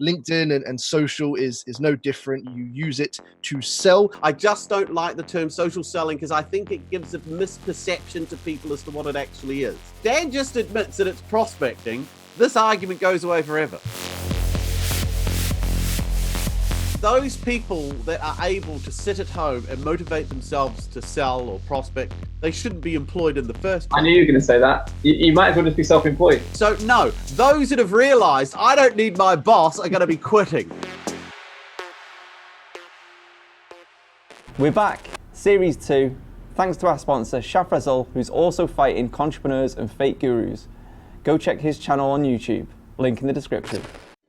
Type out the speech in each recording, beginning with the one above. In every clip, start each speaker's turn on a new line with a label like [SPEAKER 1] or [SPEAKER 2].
[SPEAKER 1] LinkedIn and social is no different. You use it to sell.
[SPEAKER 2] I just don't like the term social selling because I think it gives a misperception to people as to what it actually is. Dan just admits that it's prospecting. This argument goes away forever. Those people that are able to sit at home and motivate themselves to sell or prospect, they shouldn't be employed in the first place.
[SPEAKER 3] I knew you were going to say that. You might as well just be self-employed.
[SPEAKER 2] So no, those that have realized I don't need my boss are going to be quitting.
[SPEAKER 4] We're back, Series 2, thanks to our sponsor Shafrazal, who's also fighting Contrepreneurs and fake gurus. Go check his channel on YouTube, link in the description.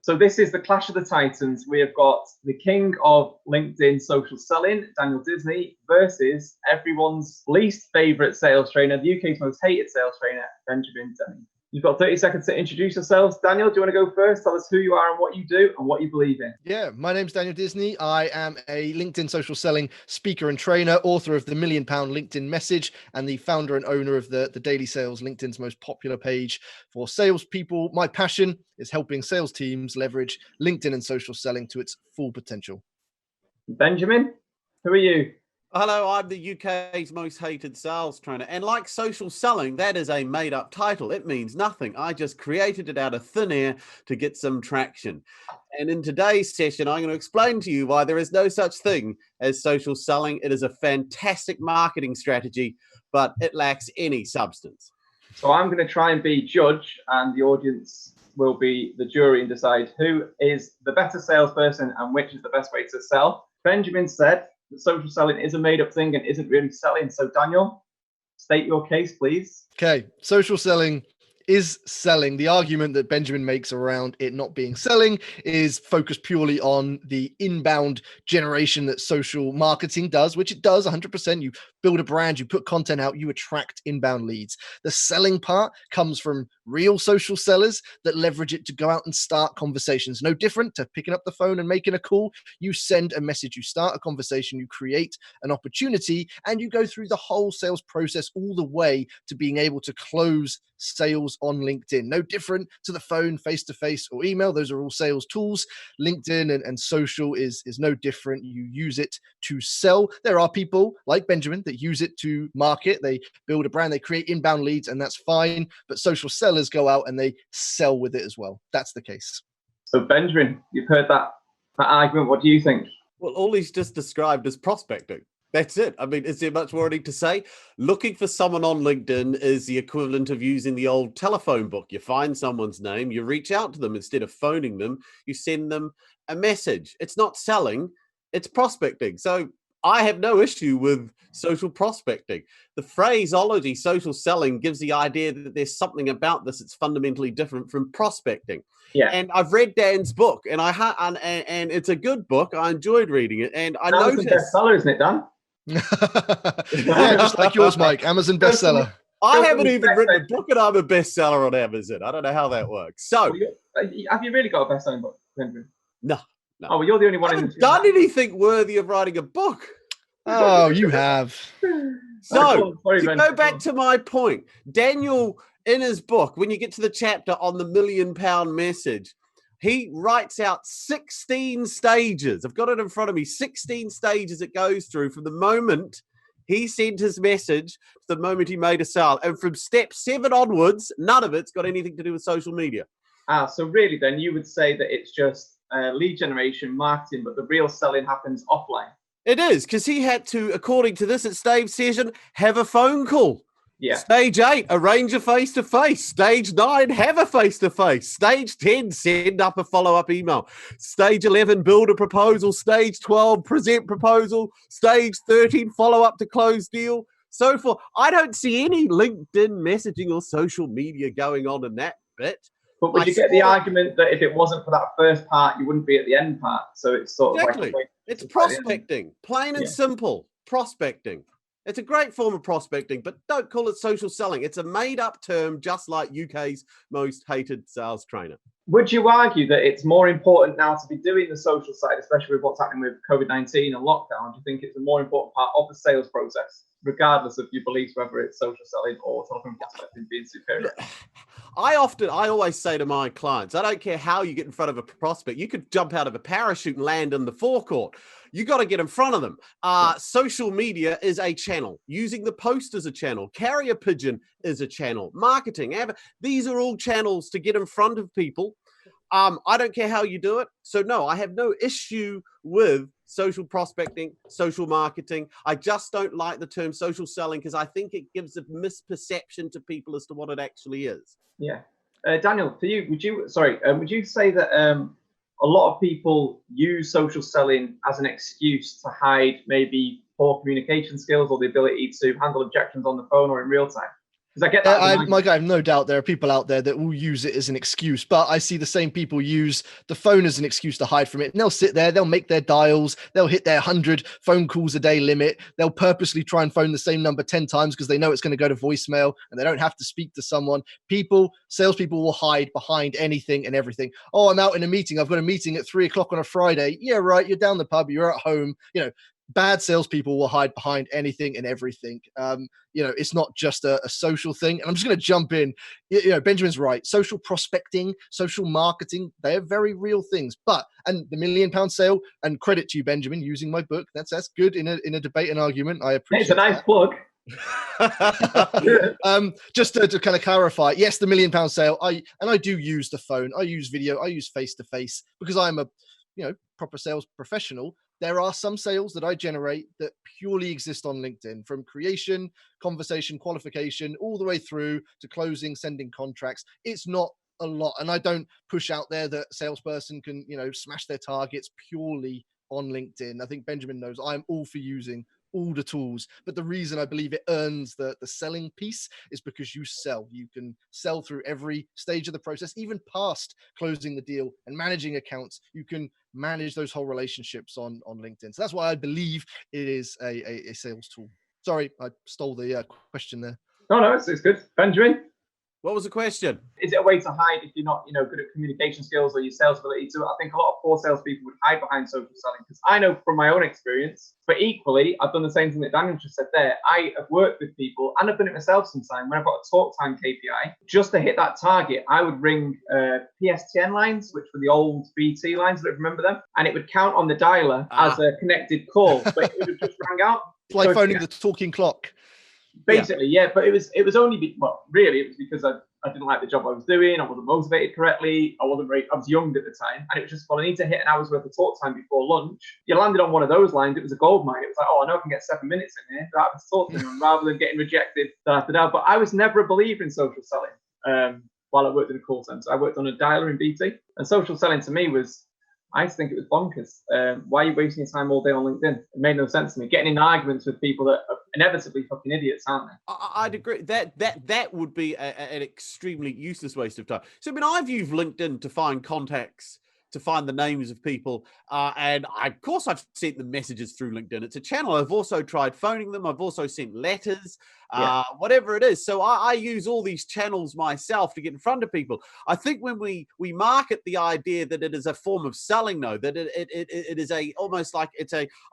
[SPEAKER 3] So this is the Clash of the Titans. We have got the king of LinkedIn social selling, Daniel Disney, versus everyone's least favourite sales trainer, the UK's most hated sales trainer, Benjamin Denny. You've got 30 seconds to introduce yourselves. Daniel, do you want to go first? Tell us who you are and what you do and what you believe in.
[SPEAKER 1] Yeah, my name's Daniel Disney. I am a LinkedIn social selling speaker and trainer, author of the £1 Million LinkedIn Message, and the founder and owner of the Daily Sales, LinkedIn's most popular page for salespeople. My passion is helping sales teams leverage LinkedIn and social selling to its full potential.
[SPEAKER 3] Benjamin, who are you?
[SPEAKER 2] Hello, I'm the UK's most hated sales trainer. And like social selling, that is a made-up title. It means nothing. I just created it out of thin air to get some traction. And in today's session, I'm going to explain to you why there is no such thing as social selling. It is a fantastic marketing strategy, but it lacks any substance.
[SPEAKER 3] So I'm going to try and be judge, and the audience will be the jury and decide who is the better salesperson and which is the best way to sell. Benjamin said that social selling is a made-up thing and isn't really selling. So Daniel, state your case, please.
[SPEAKER 1] Okay, social selling is selling. The argument that Benjamin makes around it not being selling is focused purely on the inbound generation that social marketing does, which it does 100%. You build a brand, you put content out, you attract inbound leads. The selling part comes from real social sellers that leverage it to go out and start conversations. No different to picking up the phone and making a call. You send a message, you start a conversation, you create an opportunity, and you go through the whole sales process all the way to being able to close sales on LinkedIn. No different to the phone, face-to-face, or email. Those are all sales tools. LinkedIn and social is no different. You use it to sell. There are people like Benjamin that use it to market. They build a brand, they create inbound leads, and that's fine. But social sellers go out and they sell with it as well. That's the case.
[SPEAKER 3] So Benjamin, you've heard that argument. What do you think?
[SPEAKER 2] Well, all he's just described as prospecting. That's it. I mean, is there much more I need to say? Looking for someone on LinkedIn is the equivalent of using the old telephone book. You find someone's name, you reach out to them instead of phoning them, you send them a message. It's not selling, it's prospecting. So I have no issue with social prospecting. The phraseology social selling gives the idea that there's something about this that's fundamentally different from prospecting.
[SPEAKER 3] Yeah.
[SPEAKER 2] And I've read Dan's book, and and it's a good book. I enjoyed reading it, and I noticed
[SPEAKER 3] bestseller, isn't it, Dan?
[SPEAKER 1] Yeah, just like yours, Mike. Amazon bestseller.
[SPEAKER 2] I haven't even written a book, and I'm a bestseller on Amazon. I don't know how that works. So,
[SPEAKER 3] have you really got a best-selling book, Benjamin?
[SPEAKER 2] No.
[SPEAKER 3] Oh, well, you're the only one.
[SPEAKER 2] I haven't done anything worthy of writing a book.
[SPEAKER 1] Oh, you have.
[SPEAKER 2] So, to go back to my point, Daniel, in his book, when you get to the chapter on the £1 Million Message, he writes out 16 stages. I've got it in front of me. 16 stages it goes through from the moment he sent his message to the moment he made a sale. And from step 7 onwards, none of it's got anything to do with social media.
[SPEAKER 3] So really then you would say that it's just lead generation, marketing, but the real selling happens offline.
[SPEAKER 2] It is, because he had to, according to this at stage session, have a phone call.
[SPEAKER 3] Yeah.
[SPEAKER 2] Stage 8, arrange a face-to-face. Stage 9, have a face-to-face. Stage 10, send up a follow-up email. Stage 11, build a proposal. Stage 12, present proposal. Stage 13, follow-up to close deal. So forth. I don't see any LinkedIn messaging or social media going on in that bit.
[SPEAKER 3] But would you get the argument that if it wasn't for that first part, you wouldn't be at the end part? So it's sort of
[SPEAKER 2] exactly.
[SPEAKER 3] like
[SPEAKER 2] it's prospecting, plain and simple. Prospecting. It's a great form of prospecting, but don't call it social selling. It's a made-up term, just like UK's most hated sales trainer.
[SPEAKER 3] Would you argue that it's more important now to be doing the social side, especially with what's happening with COVID-19 and lockdown? Do you think it's a more important part of the sales process? regardless of your beliefs, whether it's social selling or telephone prospecting being superior?
[SPEAKER 2] I always say to my clients, I don't care how you get in front of a prospect. You could jump out of a parachute and land in the forecourt. You got to get in front of them. Social media is a channel. Using the post as a channel. Carrier pigeon is a channel. Marketing. These are all channels to get in front of people. I don't care how you do it. So no, I have no issue with social prospecting, social marketing. I just don't like the term social selling because I think it gives a misperception to people as to what it actually is.
[SPEAKER 3] Yeah. Daniel, for you, would you say that a lot of people use social selling as an excuse to hide maybe poor communication skills or the ability to handle objections on the phone or in real time? Because I get that.
[SPEAKER 1] Mike, I have no doubt there are people out there that will use it as an excuse, but I see the same people use the phone as an excuse to hide from it. And they'll sit there, they'll make their dials, they'll hit their 100 phone calls a day limit. They'll purposely try and phone the same number 10 times because they know it's going to go to voicemail and they don't have to speak to someone. Salespeople will hide behind anything and everything. Oh, I'm out in a meeting. I've got a meeting at 3:00 on a Friday. Yeah, right. You're down the pub. You're at home. Bad salespeople will hide behind anything and everything. It's not just a social thing. And I'm just going to jump in. Benjamin's right. Social prospecting, social marketing, they are very real things. And the £1 million sale, and credit to you, Benjamin, using my book. That's good in a debate and argument. I appreciate
[SPEAKER 3] it's a nice plug.
[SPEAKER 1] Just to kind of clarify, yes, the £1 million sale. I do use the phone. I use video. I use face-to-face because I'm a proper sales professional. There are some sales that I generate that purely exist on LinkedIn, from creation, conversation, qualification, all the way through to closing, sending contracts. It's not a lot. And I don't push out there that a salesperson can, smash their targets purely on LinkedIn. I think Benjamin knows I'm all for using all the tools. But the reason I believe it earns the selling piece is because you sell. You can sell through every stage of the process, even past closing the deal and managing accounts. You can manage those whole relationships on LinkedIn. So that's why I believe it is a sales tool. Sorry, I stole the question there.
[SPEAKER 3] No, it's good. Benjamin?
[SPEAKER 2] What was the question?
[SPEAKER 3] Is it a way to hide if you're not, good at communication skills or your sales ability? So I think a lot of poor salespeople would hide behind social selling, because I know from my own experience, but equally, I've done the same thing that Daniel just said there. I have worked with people, and I've done it myself sometimes, when I've got a talk time KPI, just to hit that target, I would ring PSTN lines, which were the old BT lines, I don't remember them, and it would count on the dialer as a connected call, but it would have just rang out.
[SPEAKER 1] It's like phoning the talking clock.
[SPEAKER 3] Basically, yeah, but it was only it was because I didn't like the job I was doing. I wasn't motivated correctly. I was young at the time, and it was just, I need to hit an hour's worth of talk time before lunch. You landed on one of those lines, it was a gold mine. It was like, I know I can get 7 minutes in here without having to talk to them, rather than getting rejected. But I was never a believer in social selling. While I worked in a call center, I worked on a dialer in BT, and social selling to me was, I just think it was bonkers. Why are you wasting your time all day on LinkedIn? It made no sense to me. Getting in arguments with people that are inevitably fucking idiots, aren't they?
[SPEAKER 2] I'd agree. That would be an extremely useless waste of time. So, I've used LinkedIn to find contacts, to find the names of people. And of course, I've sent them messages through LinkedIn. It's a channel. I've also tried phoning them. I've also sent letters, whatever it is. So I use all these channels myself to get in front of people. I think when we market the idea that it is a form of selling, though, that it is almost like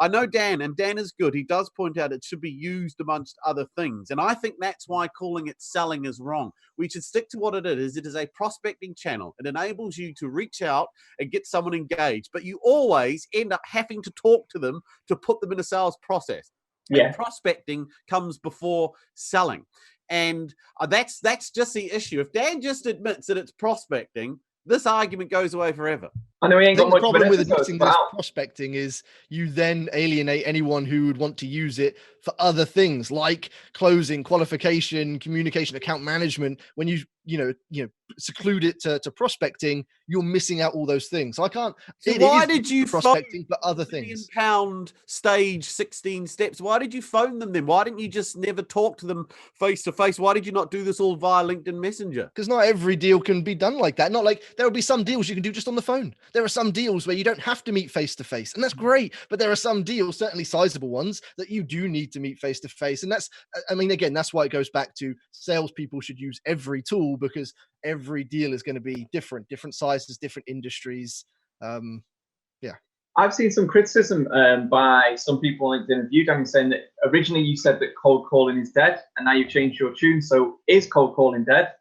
[SPEAKER 2] I know Dan, and Dan is good. He does point out it should be used amongst other things. And I think that's why calling it selling is wrong. We should stick to what it is. It is a prospecting channel. It enables you to reach out and get someone engaged, but you always end up having to talk to them to put them in a sales process.
[SPEAKER 3] Yeah.
[SPEAKER 2] And prospecting comes before selling. And that's just the issue. If Dan just admits that it's prospecting, this argument goes away forever.
[SPEAKER 3] I know he ain't got
[SPEAKER 1] the
[SPEAKER 3] much
[SPEAKER 1] problem with admitting that it's prospecting is you then alienate anyone who would want to use it for other things like closing, qualification, communication, account management. When you seclude it to prospecting, you're missing out all those things. So I can't.
[SPEAKER 2] So why did you
[SPEAKER 1] prospecting for other things?
[SPEAKER 2] £1 stage 16 steps. Why did you phone them then? Why didn't you just never talk to them face to face? Why did you not do this all via LinkedIn Messenger?
[SPEAKER 1] Because not every deal can be done like that. Not like there will be some deals you can do just on the phone. There are some deals where you don't have to meet face to face, and that's great. But there are some deals, certainly sizable ones, that you do need to meet face to face. And that's why it goes back to salespeople should use every tool, because every deal is going to be different sizes, different industries.
[SPEAKER 3] I've seen some criticism by some people on LinkedIn of you, Daniel, saying that originally you said that cold calling is dead, and now you've changed your tune. So is cold calling dead?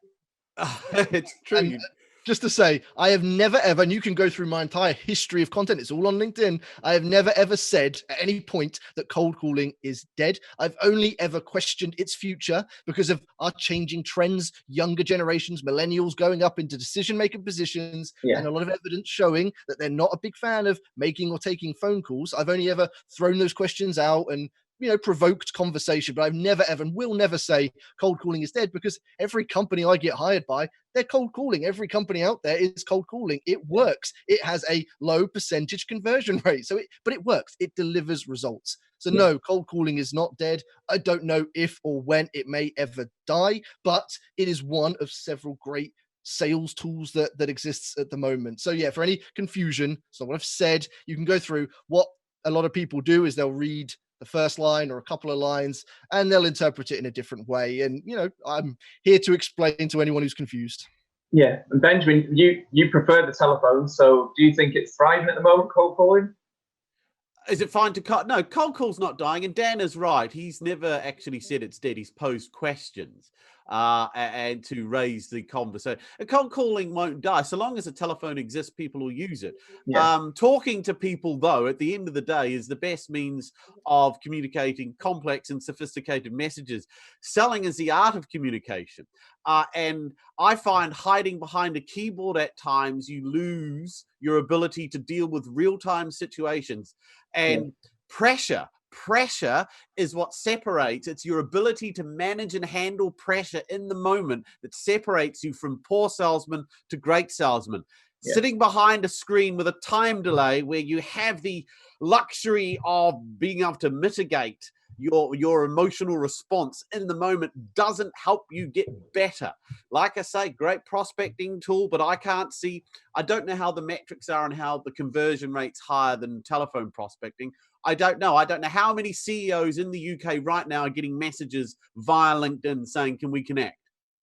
[SPEAKER 2] It's true.
[SPEAKER 1] And just to say, I have never ever, and you can go through my entire history of content, it's all on LinkedIn. I have never ever said at any point that cold calling is dead. I've only ever questioned its future because of our changing trends, younger generations, millennials going up into decision-making positions,
[SPEAKER 3] Yeah.
[SPEAKER 1] and a lot of evidence showing that they're not a big fan of making or taking phone calls. I've only ever thrown those questions out and provoked conversation, but I've never ever and will never say cold calling is dead, because every company I get hired by, they're cold calling. Every company out there is cold calling. It works. It has a low percentage conversion rate. But it works. It delivers results. So no, cold calling is not dead. I don't know if or when it may ever die, but it is one of several great sales tools that exists at the moment. So yeah, for any confusion, it's not what I've said. You can go through what a lot of people do is they'll read the first line or a couple of lines and they'll interpret it in a different way. And, I'm here to explain to anyone who's confused.
[SPEAKER 3] Yeah. And Benjamin, you prefer the telephone. So do you think it's thriving at the moment, cold calling?
[SPEAKER 2] Is it fine to cut? No, cold call's not dying. And Dan is right. He's never actually said it's dead. He's posed questions and to raise the conversation. And cold calling won't die. So long as a telephone exists, people will use it.
[SPEAKER 3] Yeah.
[SPEAKER 2] Talking to people, though, at the end of the day, is the best means of communicating complex and sophisticated messages. Selling is the art of communication. And I find hiding behind a keyboard at times, you lose your ability to deal with real-time situations. And pressure is what separates. It's your ability to manage and handle pressure in the moment that separates you from poor salesman to great salesman. Yeah. Sitting behind a screen with a time delay where you have the luxury of being able to mitigate your emotional response in the moment doesn't help you get better. Like I say, great prospecting tool, but I don't know how the metrics are and how the conversion rate's higher than telephone prospecting. I don't know. I don't know how many CEOs in the UK right now are getting messages via LinkedIn saying, can we connect?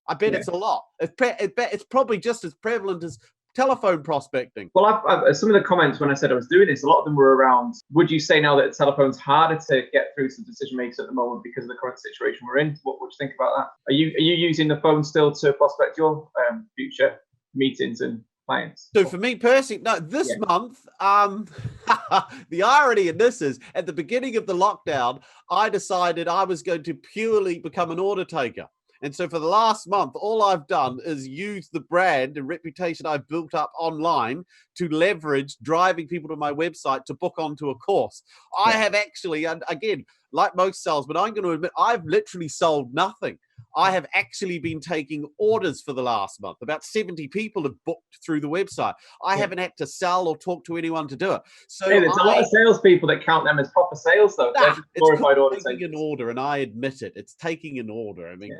[SPEAKER 2] I bet it's a lot. It's probably just as prevalent as telephone prospecting.
[SPEAKER 3] Well, I've some of the comments when I said I was doing this, a lot of them were around, would you say now that the telephone's harder to get through to decision makers at the moment because of the current situation we're in? What would you think about that? Are you using the phone still to prospect your future meetings and clients?
[SPEAKER 2] So for me personally, no, this month, the irony in this is at the beginning of the lockdown, I decided I was going to purely become an order taker. And so for the last month, all I've done is use the brand and reputation I've built up online to leverage driving people to my website to book onto a course. I have actually, and again, like most salesmen, I'm going to admit, I've literally sold nothing. I have actually been taking orders for the last month. About 70 people have booked through the website. I haven't had to sell or talk to anyone to do it. So
[SPEAKER 3] there's a lot of salespeople that count them as proper sales, though.
[SPEAKER 2] Nah, it's taking an order, and I admit it. It's taking an order. I mean,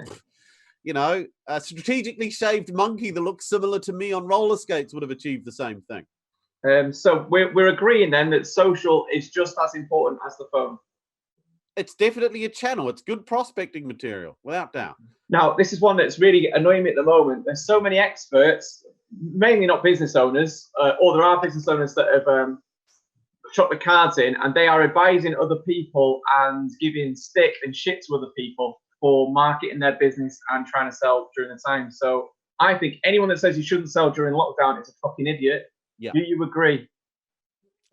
[SPEAKER 2] a strategically shaved monkey that looks similar to me on roller skates would have achieved the same thing.
[SPEAKER 3] So we're agreeing then that social is just as important as the phone.
[SPEAKER 2] It's definitely a channel. It's good prospecting material, without doubt.
[SPEAKER 3] Now, this is one that's really annoying me at the moment. There's so many experts, mainly not business owners, or there are business owners that have shot the cards in, and they are advising other people and giving stick and shit to other people for marketing their business and trying to sell during the time. So I think anyone that says you shouldn't sell during lockdown is a fucking idiot. Yeah. Do you agree?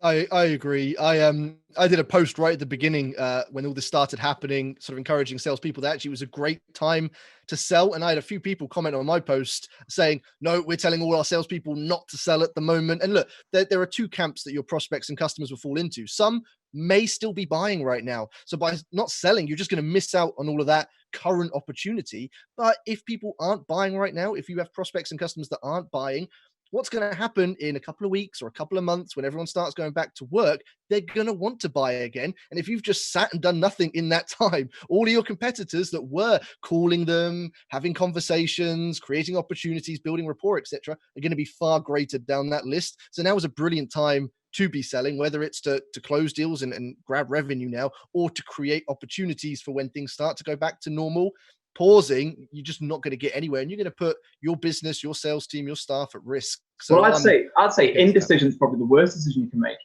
[SPEAKER 1] I agree. I did a post right at the beginning when all this started happening, sort of encouraging salespeople that actually it was a great time to sell. And I had a few people comment on my post saying, no, we're telling all our salespeople not to sell at the moment. And look, there are two camps that your prospects and customers will fall into. Some may still be buying right now. So by not selling, you're just going to miss out on all of that current opportunity. But if people aren't buying right now, if you have prospects and customers that aren't buying, what's going to happen in a couple of weeks or a couple of months when everyone starts going back to work, they're going to want to buy again. And if you've just sat and done nothing in that time, all of your competitors that were calling them, having conversations, creating opportunities, building rapport, etc., are going to be far greater down that list. So now is a brilliant time to be selling, whether it's to close deals and grab revenue now, or to create opportunities for when things start to go back to normal. Pausing, you're just not going to get anywhere, and you're going to put your business, your sales team, your staff at risk. So
[SPEAKER 3] well, I'd say indecision is probably the worst decision you can make.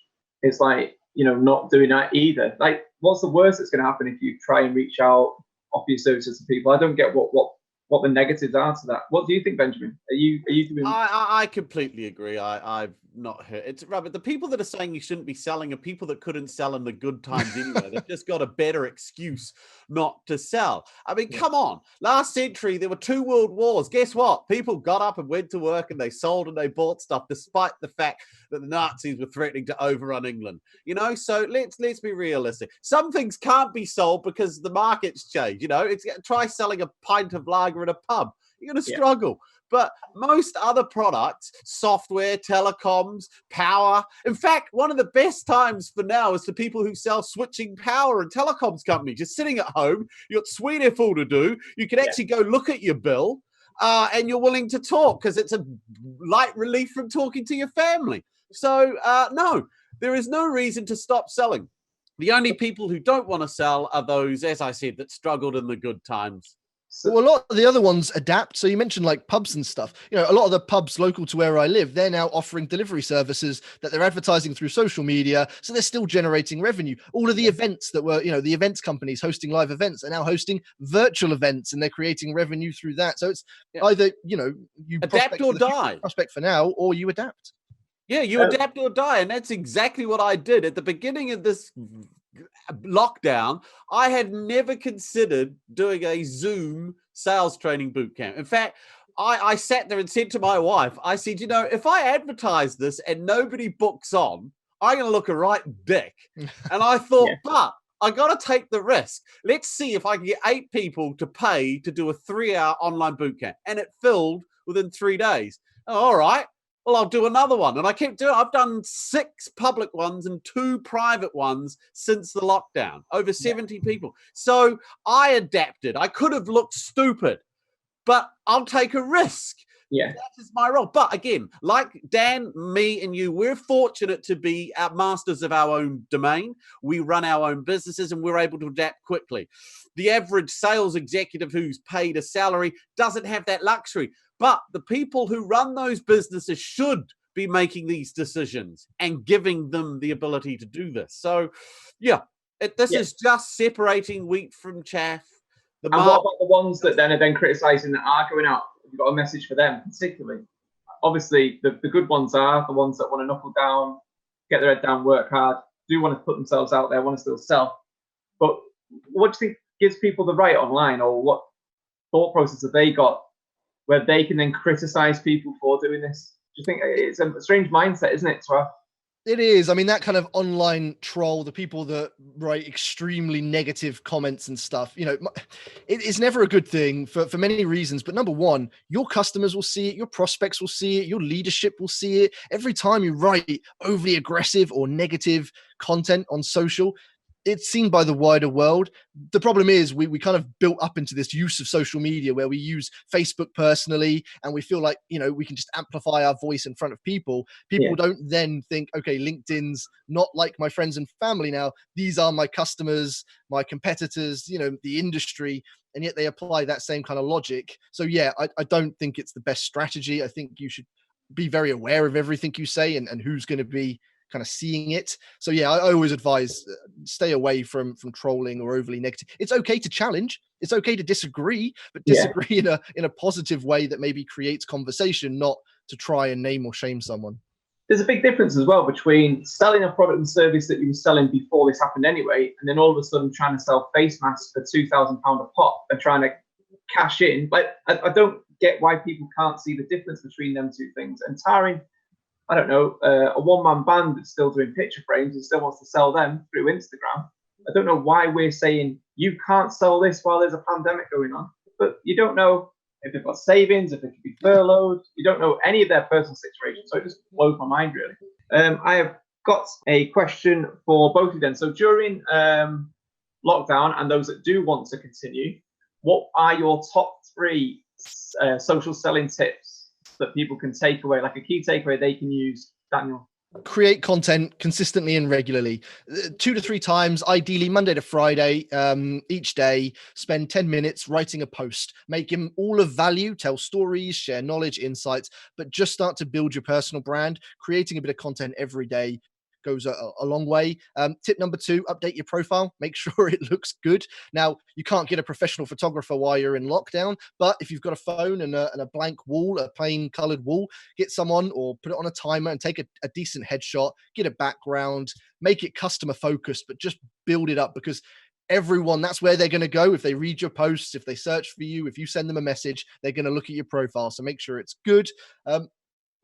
[SPEAKER 3] it's like, not doing that either. Like, what's the worst that's going to happen if you try and reach out, offer your services to people? I don't get what the negatives are to that. What do you think, Benjamin? Are you doing?
[SPEAKER 2] I completely agree. I've not heard it's right, but the people that are saying you shouldn't be selling are people that couldn't sell in the good times anyway. They've just got a better excuse not to sell. I mean, come on. Last century there were 2 world wars. Guess what? People got up and went to work and they sold and they bought stuff, despite the fact that the Nazis were threatening to overrun England. So let's be realistic. Some things can't be sold because the market's changed. Try selling a pint of lager in a pub. You're going to struggle. But most other products, software, telecoms, power. In fact, one of the best times for now is the people who sell switching power and telecoms companies. You're sitting at home, you've got sweet F all to do. You can actually go look at your bill and you're willing to talk because it's a light relief from talking to your family. So, no, there is no reason to stop selling. The only people who don't want to sell are those, as I said, that struggled in the good times.
[SPEAKER 1] Well, a lot of the other ones adapt. So you mentioned like pubs and stuff. A lot of the pubs local to where I live, they're now offering delivery services that they're advertising through social media. So they're still generating revenue. All of the events that were, the events companies hosting live events are now hosting virtual events, and they're creating revenue through that. So it's either, you
[SPEAKER 2] adapt or die.
[SPEAKER 1] Prospect for now, or you adapt.
[SPEAKER 2] Yeah, you adapt or die. And that's exactly what I did at the beginning of this lockdown. I had never considered doing a Zoom sales training boot camp. In fact, I sat there and said to my wife, I said, if I advertise this and nobody books on, I'm going to look a right dick. And I thought, but I got to take the risk. Let's see if I can get 8 people to pay to do a 3-hour online boot camp. And it filled within 3 days. Oh, all right. Well, I'll do another one. And I kept doing it. I've done 6 public ones and 2 private ones since the lockdown, over 70 people. So I adapted. I could have looked stupid, but I'll take a risk.
[SPEAKER 3] Yeah.
[SPEAKER 2] That is my role. But again, like Dan, me, and you, we're fortunate to be masters of our own domain. We run our own businesses and we're able to adapt quickly. The average sales executive who's paid a salary doesn't have that luxury. But the people who run those businesses should be making these decisions and giving them the ability to do this. So, this is just separating wheat from chaff.
[SPEAKER 3] And what about the ones that then are then criticising that are going out? Have you got a message for them particularly? Obviously, the good ones are the ones that want to knuckle down, get their head down, work hard, do want to put themselves out there, want to still sell. But what do you think gives people the right online, or what thought process have they got where they can then criticize people for doing this? Do you think it's a strange mindset, isn't it, to have?
[SPEAKER 1] It is. I mean, that kind of online troll, the people that write extremely negative comments and stuff, it's never a good thing for many reasons. But number one, your customers will see it, your prospects will see it, your leadership will see it. Every time you write overly aggressive or negative content on social, it's seen by the wider world. The problem is we kind of built up into this use of social media where we use Facebook personally, and we feel like, we can just amplify our voice in front of people. People don't then think, okay, LinkedIn's not like my friends and family now. These are my customers, my competitors, the industry. And yet they apply that same kind of logic. So I don't think it's the best strategy. I think you should be very aware of everything you say and who's going to be kind of seeing it. So I always advise stay away from trolling or overly negative. It's okay to challenge. It's okay to disagree, but disagree in a positive way that maybe creates conversation, not to try and name or shame someone.
[SPEAKER 3] There's a big difference as well between selling a product and service that you were selling before this happened anyway, and then all of a sudden trying to sell face masks for £2,000 a pop and trying to cash in. But I don't get why people can't see the difference between them two things. And tarring, I don't know, a one-man band that's still doing picture frames and still wants to sell them through Instagram. I don't know why we're saying you can't sell this while there's a pandemic going on, but you don't know if they've got savings, if they could be furloughed. You don't know any of their personal situations. So it just blows my mind, really. I have got a question for both of them. So during lockdown and those that do want to continue, what are your top 3 social selling tips that people can take away, like a key takeaway they can use, Daniel?
[SPEAKER 1] Create content consistently and regularly, 2 to 3 times, ideally Monday to Friday, each day. Spend 10 minutes writing a post, make them all of value, tell stories, share knowledge, insights, but just start to build your personal brand. Creating a bit of content every day goes a long way. Tip number 2, update your profile. Make sure it looks good. Now, you can't get a professional photographer while you're in lockdown, but if you've got a phone and a blank wall, a plain colored wall, get someone or put it on a timer and take a decent headshot, get a background, make it customer focused, but just build it up, because everyone, that's where they're going to go. If they read your posts, if they search for you, if you send them a message, they're going to look at your profile. So make sure it's good.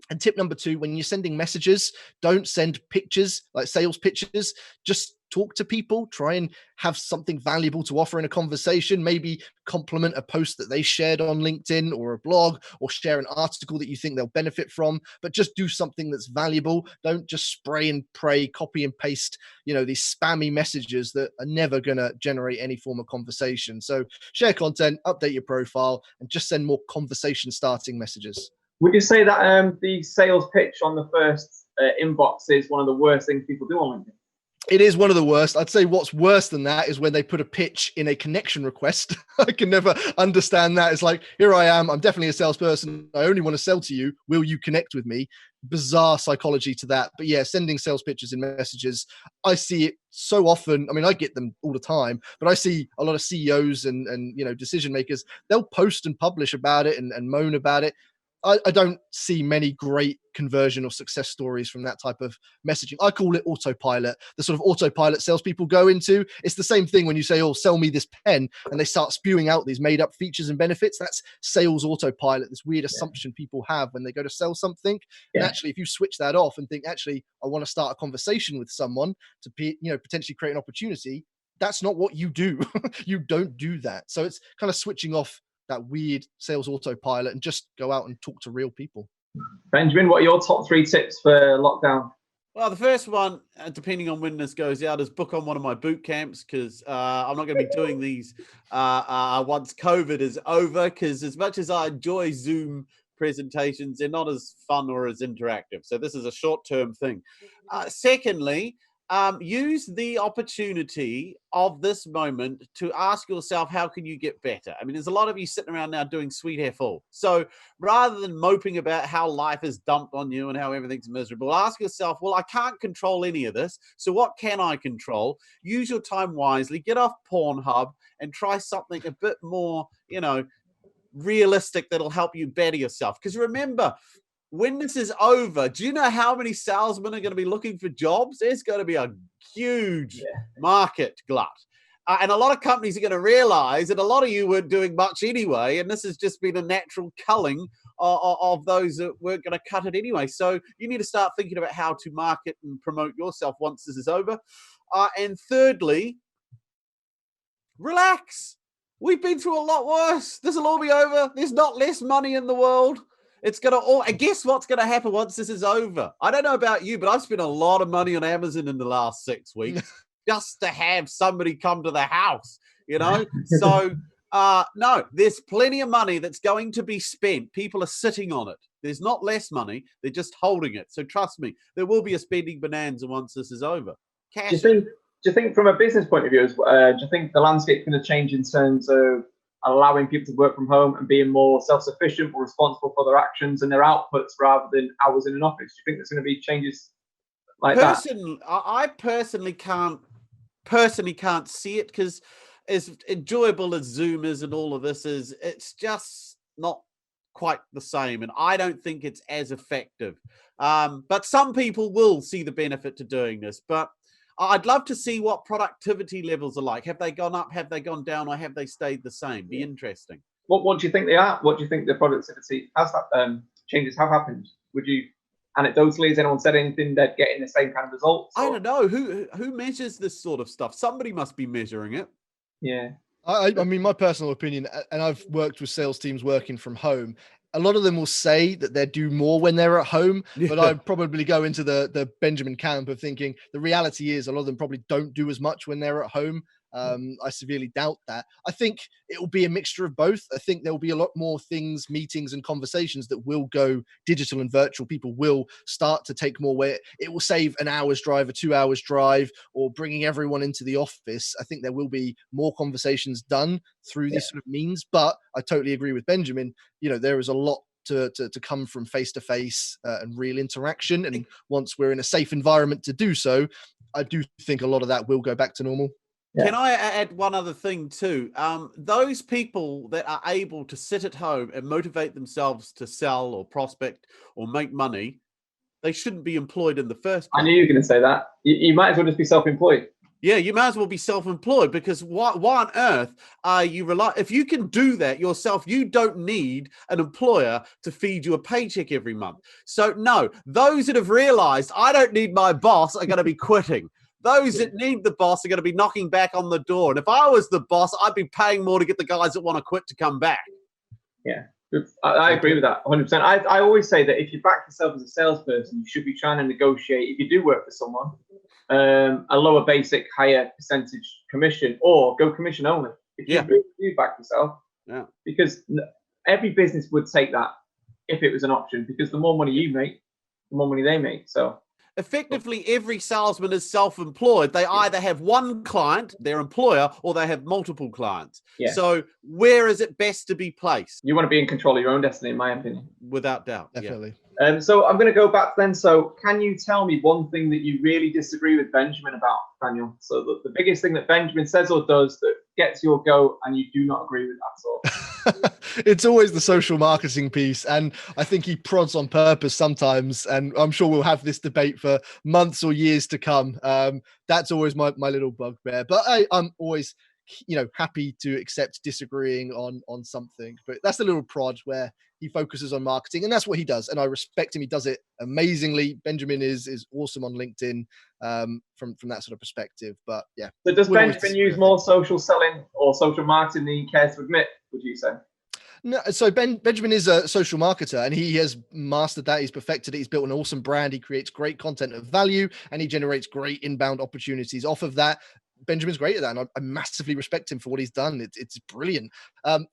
[SPEAKER 1] And tip number 2, when you're sending messages, don't send pictures, like sales pitches. Just talk to people, try and have something valuable to offer in a conversation. Maybe compliment a post that they shared on LinkedIn or a blog, or share an article that you think they'll benefit from, but just do something that's valuable. Don't just spray and pray, copy and paste, these spammy messages that are never going to generate any form of conversation. So share content, update your profile, and just send more conversation starting messages.
[SPEAKER 3] Would you say that the sales pitch on the first inbox is one of the worst things people do on LinkedIn?
[SPEAKER 1] It is one of the worst. I'd say what's worse than that is when they put a pitch in a connection request. I can never understand that. It's like, here I am. I'm definitely a salesperson. I only want to sell to you. Will you connect with me? Bizarre psychology to that. But yeah, sending sales pitches and messages, I see it so often. I mean, I get them all the time, but I see a lot of CEOs and decision makers, they'll post and publish about it and moan about it. I don't see many great conversion or success stories from that type of messaging. I call it autopilot, the sort of autopilot salespeople go into. It's the same thing when you say, oh, sell me this pen, and they start spewing out these made up features and benefits. That's sales autopilot, this weird assumption people have when they go to sell something. And actually, if you switch that off and think, actually, I want to start a conversation with someone to potentially create an opportunity, that's not what you do. You don't do that. So it's kind of switching off that weird sales autopilot and just go out and talk to real people.
[SPEAKER 3] Benjamin, what are your top 3 tips for lockdown?
[SPEAKER 2] Well, the first one, depending on when this goes out, is book on one of my boot camps, because I'm not going to be doing these once COVID is over, because as much as I enjoy Zoom presentations, they're not as fun or as interactive. So this is a short-term thing. Secondly, use the opportunity of this moment to ask yourself, how can you get better? I mean, there's a lot of you sitting around now doing sweet hair full. So rather than moping about how life is dumped on you and how everything's miserable, ask yourself, well, I can't control any of this. So what can I control? Use your time wisely, get off Pornhub and try something a bit more, realistic that'll help you better yourself. Because remember, when this is over, do you know how many salesmen are going to be looking for jobs? There's going to be a huge market glut. And a lot of companies are going to realize that a lot of you weren't doing much anyway, and this has just been a natural culling of those that weren't going to cut it anyway. So you need to start thinking about how to market and promote yourself once this is over. And thirdly, relax. We've been through a lot worse. This will all be over. There's not less money in the world. It's going to all, and guess what's going to happen once this is over? I don't know about you, but I've spent a lot of money on Amazon in the last 6 weeks just to have somebody come to the house, So, no, there's plenty of money that's going to be spent. People are sitting on it. There's not less money. They're just holding it. So trust me, there will be a spending bonanza once this is over. Cash.
[SPEAKER 3] Do you think from a business point of view, do you think the landscape's going to change in terms of allowing people to work from home and being more self-sufficient, more responsible for their actions and their outputs rather than hours in an office? Do you think there's going to be changes like that?
[SPEAKER 2] I personally can't see it, because as enjoyable as Zoom is and all of this is, it's just not quite the same. And I don't think it's as effective. But some people will see the benefit to doing this. But I'd love to see what productivity levels are like. Have they gone up? Have they gone down? Or have they stayed the same? Be interesting.
[SPEAKER 3] What do you think they are? What do you think the productivity changes have happened? Would you, anecdotally, has anyone said anything that getting the same kind of results?
[SPEAKER 2] I don't know. Who measures this sort of stuff? Somebody must be measuring it.
[SPEAKER 3] Yeah.
[SPEAKER 1] I mean, my personal opinion, and I've worked with sales teams working from home, a lot of them will say that they do more when they're at home, but I'd probably go into the Benjamin camp of thinking the reality is a lot of them probably don't do as much when they're at home. I severely doubt that. I think it will be a mixture of both. I think there will be a lot more things, meetings and conversations that will go digital and virtual. People will start to take more weight. It will save an hour's drive, a 2 hours drive, or bringing everyone into the office. I think there will be more conversations done through these sort of means, but I totally agree with Benjamin. There is a lot to come from face-to-face and real interaction. And once we're in a safe environment to do so, I do think a lot of that will go back to normal.
[SPEAKER 3] Yeah.
[SPEAKER 2] Can I add one other thing too? Those people that are able to sit at home and motivate themselves to sell or prospect or make money, they shouldn't be employed in the first place.
[SPEAKER 3] I knew you were going to say that. You might as well just be self-employed.
[SPEAKER 2] Yeah, you might as well be self-employed, because why on earth are you if you can do that yourself, you don't need an employer to feed you a paycheck every month. So no, those that have realized I don't need my boss are going to be quitting. Those that need the boss are going to be knocking back on the door. And if I was the boss, I'd be paying more to get the guys that want to quit to come back.
[SPEAKER 3] Yeah, I agree with that 100%. I always say that if you back yourself as a salesperson, you should be trying to negotiate, if you do work for someone, a lower basic, higher percentage commission, or go commission only. If you really do back yourself, because every business would take that if it was an option, because the more money you make, the more money they make. So
[SPEAKER 2] effectively, every salesman is self-employed. They either have one client, their employer, or they have multiple clients.
[SPEAKER 3] Yeah.
[SPEAKER 2] So where is it best to be placed?
[SPEAKER 3] You want to be in control of your own destiny, in my opinion.
[SPEAKER 2] Without doubt.
[SPEAKER 1] Definitely.
[SPEAKER 3] So I'm going to go back then. So can you tell me one thing that you really disagree with Benjamin about, Daniel? So the biggest thing that Benjamin says or does that gets your go and you do not agree with at all?
[SPEAKER 1] It's always the social marketing piece. And I think he prods on purpose sometimes. And I'm sure we'll have this debate for months or years to come. That's always my little bugbear. But I'm always, happy to accept disagreeing on something. But that's a little prod where he focuses on marketing, and that's what he does. And I respect him. He does it amazingly. Benjamin is awesome on LinkedIn from that sort of perspective. But yeah.
[SPEAKER 3] So does Benjamin use more social selling or social marketing than he cares to admit, would you say?
[SPEAKER 1] No, so Benjamin is a social marketer, and he has mastered that. He's perfected it. He's built an awesome brand. He creates great content of value, and he generates great inbound opportunities off of that. Benjamin's great at that, and I massively respect him for what he's done. It's brilliant.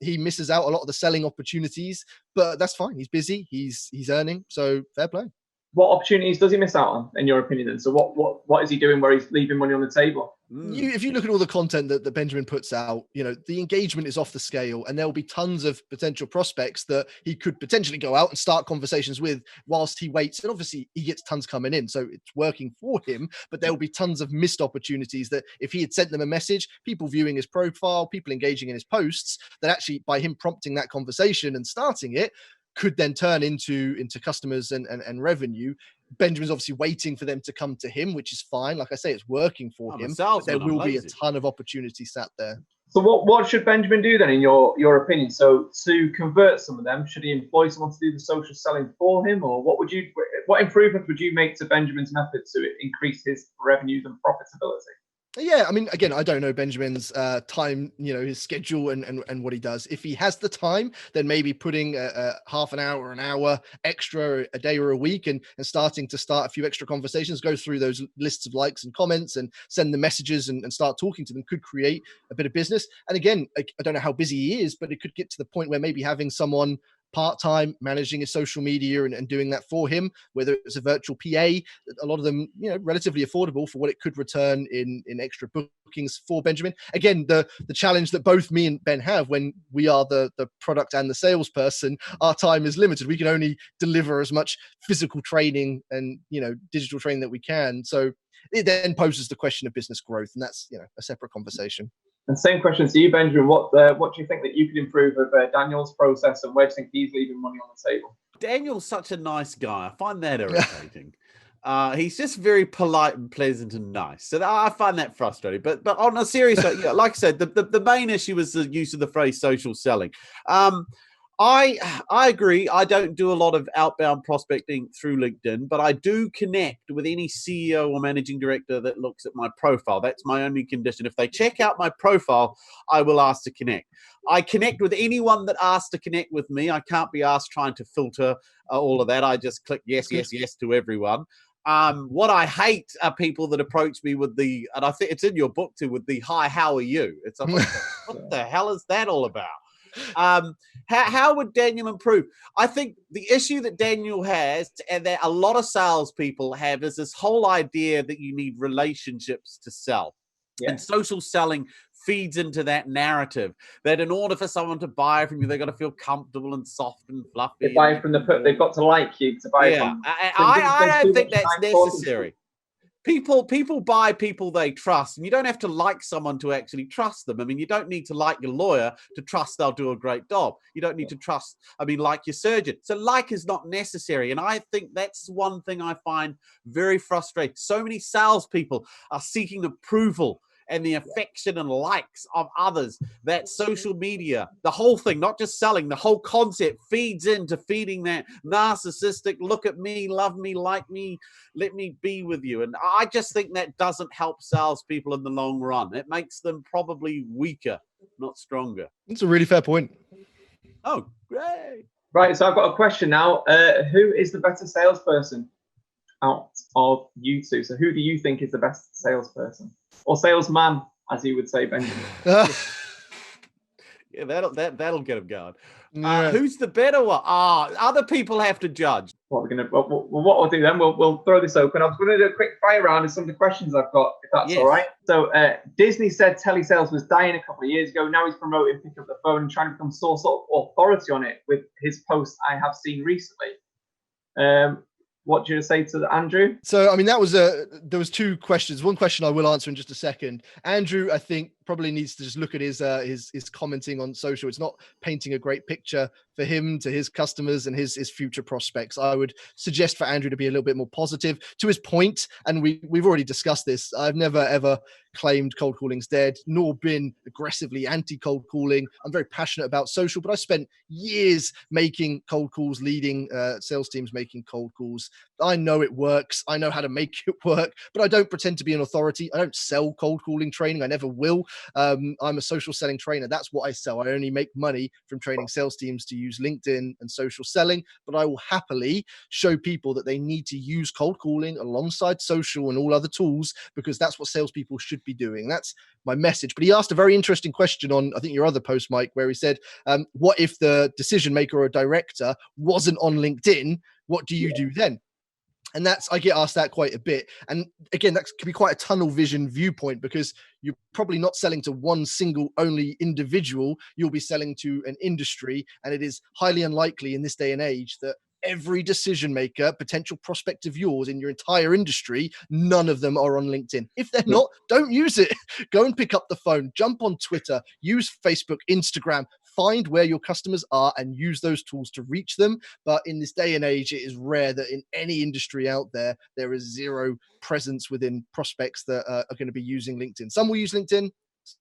[SPEAKER 1] He misses out a lot of the selling opportunities, but that's fine. He's busy. He's earning, so fair play.
[SPEAKER 3] What opportunities does he miss out on, in your opinion? Then, so what is he doing where he's leaving money on the table?
[SPEAKER 1] If you look at all the content that Benjamin puts out, the engagement is off the scale, and there will be tons of potential prospects that he could potentially go out and start conversations with whilst he waits. And obviously he gets tons coming in, so it's working for him, but there will be tons of missed opportunities that if he had sent them a message, people viewing his profile, people engaging in his posts, that actually by him prompting that conversation and starting it, could then turn into customers and revenue. Benjamin's obviously waiting for them to come to him, which is fine. Like I say, it's working for him. But there will be a ton of opportunity sat there.
[SPEAKER 3] So what should Benjamin do then, in your opinion? So to convert some of them, should he employ someone to do the social selling for him, or what improvements would you make to Benjamin's method to increase his revenues and profitability?
[SPEAKER 1] Yeah, I mean, again, I don't know Benjamin's time, his schedule and what he does. If he has the time, then maybe putting a half an hour extra a day or a week and starting to start a few extra conversations, go through those lists of likes and comments and send the messages and start talking to them could create a bit of business. And again, I don't know how busy he is, but it could get to the point where maybe having someone part-time managing his social media and doing that for him, whether it's a virtual PA, a lot of them, relatively affordable for what it could return in extra bookings for Benjamin. Again, the challenge that both me and Ben have when we are the product and the salesperson, our time is limited. We can only deliver as much physical training and, digital training that we can. So it then poses the question of business growth, and that's, a separate conversation.
[SPEAKER 3] And same question to you, Benjamin. What do you think that you could improve of Daniel's process, and where do you think he's leaving money on the table?
[SPEAKER 2] Daniel's such a nice guy. I find that irritating. He's just very polite and pleasant and nice. So I find that frustrating. But on a serious note, like I said, the main issue is the use of the phrase social selling. I agree. I don't do a lot of outbound prospecting through LinkedIn, but I do connect with any CEO or managing director that looks at my profile. That's my only condition. If they check out my profile, I will ask to connect. I connect with anyone that asks to connect with me. I can't be asked trying to filter all of that. I just click yes to everyone. What I hate are people that approach me with and I think it's in your book too, with the hi, how are you? It's like, what the hell is that all about? How would Daniel improve? I think the issue that Daniel has, and that a lot of salespeople have, is this whole idea that you need relationships to sell. Yeah. And social selling feeds into that narrative that in order for someone to buy from you, they've got to feel comfortable and soft and fluffy.
[SPEAKER 3] They buy from they've got to like you to buy from.
[SPEAKER 2] I don't think that's necessary. People buy people they trust, and you don't have to like someone to actually trust them. I mean, you don't need to like your lawyer to trust they'll do a great job. You don't need to trust, like your surgeon. So like is not necessary. And I think that's one thing I find very frustrating. So many salespeople are seeking approval and the affection and likes of others, that social media, the whole thing, not just selling, the whole concept feeds into feeding that narcissistic, look at me, love me, like me, let me be with you. And I just think that doesn't help salespeople in the long run. It makes them probably weaker, not stronger.
[SPEAKER 1] That's a really fair point.
[SPEAKER 2] Oh, great.
[SPEAKER 3] Right, so I've got a question now. Who is the better salesperson out of you two? So who do you think is the best salesperson? Or salesman, as you would say, Benjamin.
[SPEAKER 2] Yeah, that'll get him going. Who's the better one? Other people have to judge.
[SPEAKER 3] What we'll do then, we'll throw this open. I was going to do a quick fire round of some of the questions I've got, if that's all right. So Disney said telesales was dying a couple of years ago. Now he's promoting pick up the phone and trying to become sort of authority on it with his post I have seen recently. What do you say to Andrew?
[SPEAKER 1] So, I mean, there was two questions. One question I will answer in just a second. Andrew, I think, probably needs to just look at his commenting on social. It's not painting a great picture for him, to his customers and his future prospects. I would suggest for Andrew to be a little bit more positive. To his point, and we've already discussed this, I've never ever claimed cold calling's dead, nor been aggressively anti-cold calling. I'm very passionate about social, but I spent years making cold calls, leading sales teams making cold calls. I know it works. I know how to make it work, but I don't pretend to be an authority. I don't sell cold calling training. I never will. I'm a social selling trainer. That's what I sell. I only make money from training sales teams to use LinkedIn and social selling, but I will happily show people that they need to use cold calling alongside social and all other tools, because that's what salespeople should be doing. That's my message. But he asked a very interesting question on, I think, your other post, Mike, where he said, what if the decision maker or director wasn't on LinkedIn? What do you do then? And I get asked that quite a bit. And again, that can be quite a tunnel vision viewpoint, because you're probably not selling to one single only individual. You'll be selling to an industry. And it is highly unlikely in this day and age that every decision maker, potential prospect of yours in your entire industry, none of them are on LinkedIn. If they're not, don't use it. Go and pick up the phone, jump on Twitter, use Facebook, Instagram, find where your customers are and use those tools to reach them. But in this day and age, it is rare that in any industry out there, there is zero presence within prospects that are going to be using LinkedIn. Some will use LinkedIn,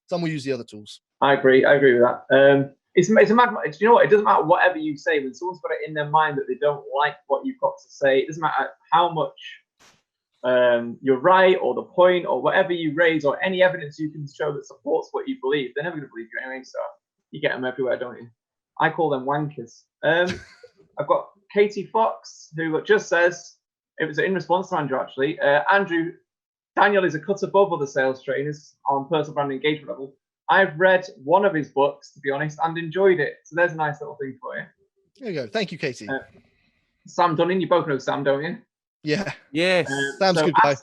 [SPEAKER 1] some will use the other tools. I
[SPEAKER 3] agree with that. It's a mad. You know what? It doesn't matter whatever you say. When someone's got it in their mind that they don't like what you've got to say, it doesn't matter how much you're right or the point or whatever you raise or any evidence you can show that supports what you believe. They're never going to believe you anyway. So you get them everywhere, don't you? I call them wankers. I've got Katie Fox, who just says, it was in response to Andrew actually. Andrew, Daniel is a cut above other sales trainers on personal brand engagement level. I've read one of his books, to be honest, and enjoyed it. So there's a nice little thing for you.
[SPEAKER 1] There you go. Thank you, Katie.
[SPEAKER 3] Sam Dunning, you both know Sam, don't you?
[SPEAKER 1] Yeah.
[SPEAKER 2] Yes.
[SPEAKER 1] Sam's good guy.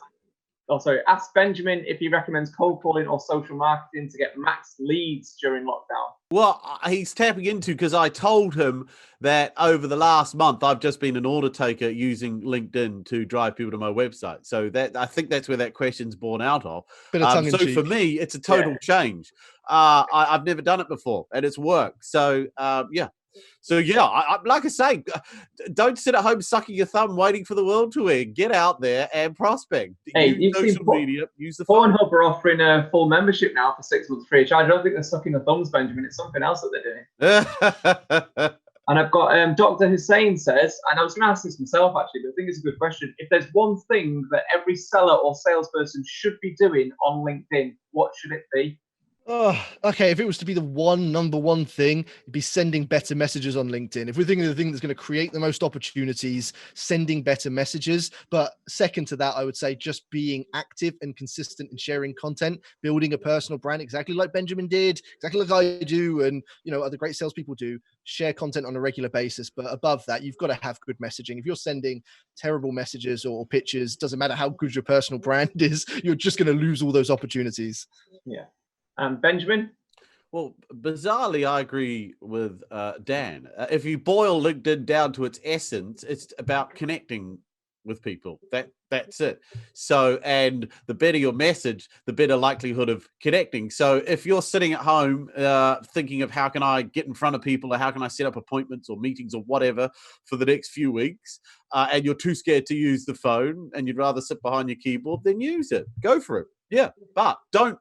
[SPEAKER 3] Ask Benjamin if he recommends cold calling or social marketing to get max leads during lockdown.
[SPEAKER 2] Well, he's tapping into, because I told him that over the last month, I've just been an order taker using LinkedIn to drive people to my website. So I think that's where that question's born out of. So for me, it's a total change. I've never done it before, and it's worked. So yeah. So yeah, like I say, don't sit at home sucking your thumb waiting for the world to end. Get out there and prospect.
[SPEAKER 3] Hey,
[SPEAKER 2] use social media, use the
[SPEAKER 3] phone. Pornhub are offering a full membership now for 6 months free of charge. I don't think they're sucking the thumbs, Benjamin. It's something else that they're doing. And I've got Dr. Hussein says, and I was going to ask this myself actually, but I think it's a good question. If there's one thing that every seller or salesperson should be doing on LinkedIn, what should it be?
[SPEAKER 1] Oh, okay. If it was to be the number one thing, it'd be sending better messages on LinkedIn. If we're thinking of the thing that's going to create the most opportunities, sending better messages. But second to that, I would say just being active and consistent in sharing content, building a personal brand, exactly like Benjamin did, exactly like I do, and other great salespeople do. Share content on a regular basis. But above that, you've got to have good messaging. If you're sending terrible messages or pictures, doesn't matter how good your personal brand is, you're just going to lose all those opportunities.
[SPEAKER 3] Yeah. And Benjamin?
[SPEAKER 2] Well, bizarrely, I agree with Dan. If you boil LinkedIn down to its essence, it's about connecting with people. That's it. So, and the better your message, the better likelihood of connecting. So if you're sitting at home thinking of how can I get in front of people, or how can I set up appointments or meetings or whatever for the next few weeks, and you're too scared to use the phone and you'd rather sit behind your keyboard, then use it. Go for it. Yeah, but don't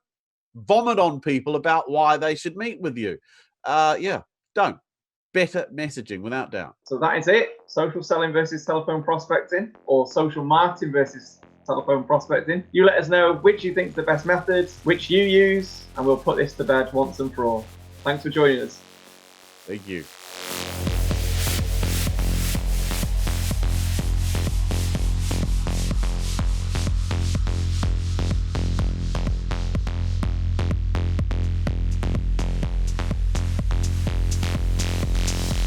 [SPEAKER 2] vomit on people about why they should meet with you. Don't. Better messaging, without doubt.
[SPEAKER 3] So that is it. Social selling versus telephone prospecting, or social marketing versus telephone prospecting. You let us know which you think is the best method, which you use, and we'll put this to bed once and for all. Thanks for joining us.
[SPEAKER 2] Thank you.